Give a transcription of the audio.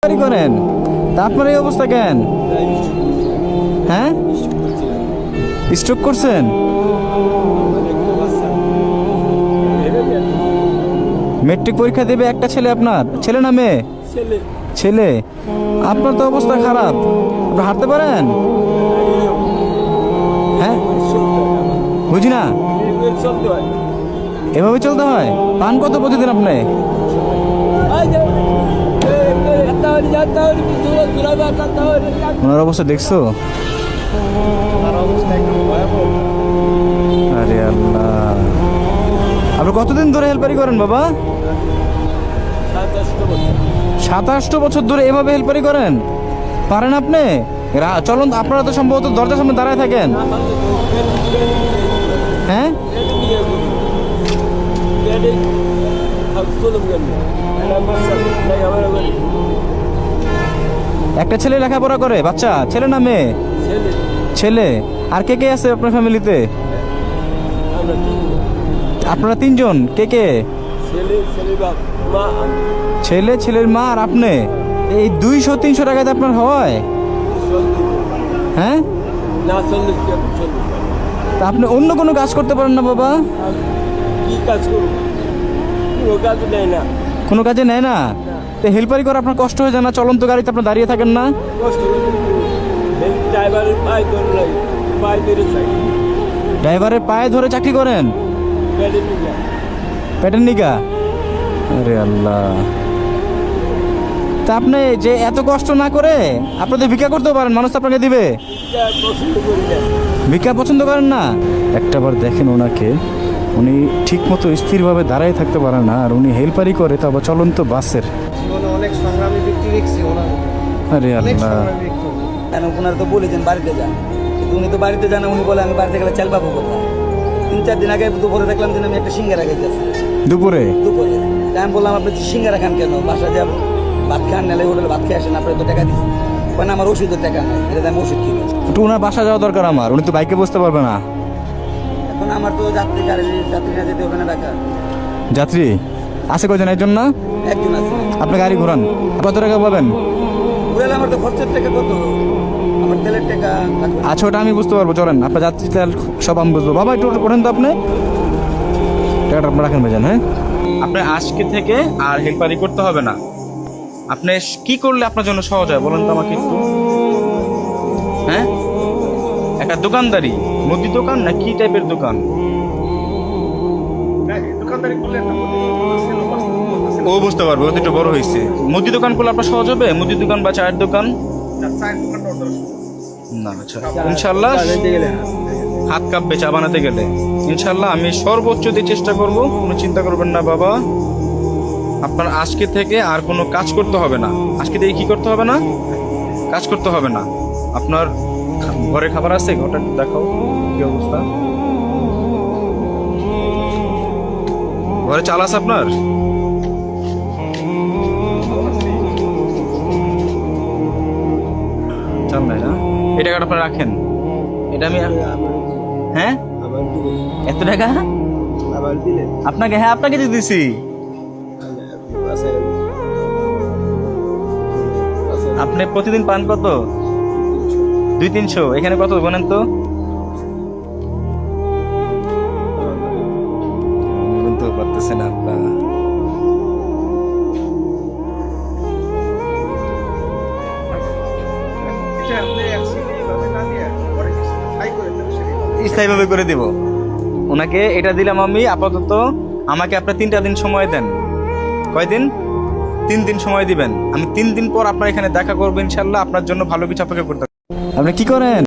হেল্পারি করেন, তা আপনার এই অবস্থা কেন? হ্যাঁ, স্ট্রোক করছেন? মেট্রিক পরীক্ষা দেবে একটা ছেলে, আপনার ছেলে না মেয়ে? ছেলে। আপনার তো অবস্থা খারাপ, আপনি হাঁটতে পারেন? হ্যাঁ, বুঝি না, এভাবে চলতে হয়? পান কত প্রতিদিন আপনি? ওনার অবস্থা দেখছো? আরে আল্লাহ, আপনি কতদিন ধরে হেল্পারি করেন বাবা? 27 বছর ধরে এভাবে হেল্পারি করেন? পারেন আপনি? চলুন, আপনারা তো সম্ভবত দরজার সামনে দাঁড়ায় থাকেন। হ্যাঁ, একটা ছেলে লেখাপড়া করে, বাচ্চা ছেলে না মেয়ে? ছেলে। আর কে কে আছে আপনার ফ্যামিলিতে? আপনারা 3 জন। কে কে? ছেলে, ছেলের মা আর আপনি। এই 200-300 টাকাতে আপনার হয়? হ্যাঁ, তা আপনি অন্য কোনো কাজ করতে পারেন না বাবা? কোনো কাজে নেয় না? তো হেল্পারি করে আপনার কষ্ট হয়ে যায় না? চলন্ত গাড়িতে আপনার দাঁড়িয়ে থাকেন না? ড্রাইভারের পায়ে ধরে চাকরি করেন? পেটের নিগা? আরে আল্লাহ, তা আপনি যে এত কষ্ট না করে আপনাদের ভিক্ষা করতে পারেন, মানুষ আপনাকে দিবে? ভিক্ষা পছন্দ করেন না? একটাবার দেখেন ওনাকে, উনি ঠিক মতো স্থিরভাবে দাঁড়াই থাকতে পারে না, আর উনি হেল্পারি করে, তা আবার চলন্ত বাসের। অনেক সংগ্রামী ব্যক্তি দেখছি ওনার। আরে আল্লাহ, কেন ওনারা তো বলেছেন বাড়িতে যান, কিন্তু উনি তো বাড়িতে যান না। উনি বলে আমি বাড়িতে গেলে চাল পাবো কোথায়? 3-4 দিন আগে দুপুরে দেখলাম যে আমি একটা সিঙ্গারা খাইতেছি। দুপুরে? দুপুরে আমি বললাম আপনি সিঙ্গারা খান কেন? বাসা যাবো, ভাত খান, নালে হোটেলে ভাত খেয়ে আসেন, আপনার তো টাকা দিচ্ছি। কারণ আমার ওষুধের টাকা নেই, এটা আমি ওষুধ কিনি। একটু ওনার বাসা যাওয়া দরকার আমার, উনি তো বাইকে বসতে পারবে না। এখন আমার তো যাত্রী গাড়ি, যাত্রীরা যেতে হবে না ঢাকা। যাত্রী আছে কয়জন? একজন না? একজন আছে। আপনি গাড়ি ঘোরান, কত টাকা পাবেন? ঘুরালে আমার তো খরচের টাকা কত, আমার তেলের টাকা লাগবে। আচ্ছা, ওটা আমি বুঝতে পারবো, চলেন। আপনার যাত্রী তেল সব আমি বুঝবো। বাবা একটু ওঠেন তো আপনি, টাকাটা আপনি রাখেন ভাইজান। হ্যাঁ, আপনি আজকে থেকে আর হেল্পারি করতে হবে না। আপনি কি করলে আপনার জন্য সহজ হয় বলেন তো আমাকে একটু? হ্যাঁ, একটা দোকানদারি, মুদি দোকান না কি টাইপের দোকান? ও বুঝতে পারবে, ও তো একটু বড় হয়েছে। মুদি দোকান করলে আপনার সহজ হবে? মুদি দোকান বা চায়ের দোকান? না, আচ্ছা, ইনশাল্লাহ হাত কাঁপবে চা বানাতে গেলে। ইনশাল্লাহ আমি সর্বোচ্চ দিয়ে চেষ্টা করব, কোনো চিন্তা করবেন না বাবা। আপনার আজকে থেকে আর কোনো কাজ করতে হবে না। আজকে থেকে কি করতে হবে না? কাজ করতে হবে না। আপনার ঘরে খাবার আছে? ঘরটা দেখাও কি অবস্থা। ঘরে চাল আছে আপনার? চাল নাই না? এই টাকাটা আপনার রাখেন। এটা আমি, হ্যাঁ, এত টাকা আপনাকে? হ্যাঁ, আপনাকে দিয়ে দিছি। আপনি প্রতিদিন পান কত? 200-300। এখানে কত বলেন তো? বলতে পারতেছেন আপনার? স্থায়ীভাবে করে দিব ওনাকে। এটা দিলাম আমি আপাতত। আমাকে আপনার 3টা দিন সময় দেন। কয়দিন? 3 দিন সময় দিবেন। আমি 3 দিন পর আপনার এখানে দেখা করবো ইনশাল্লাহ। আপনার জন্য ভালো কিছু অপেক্ষা করতে। আপনি কি করেন?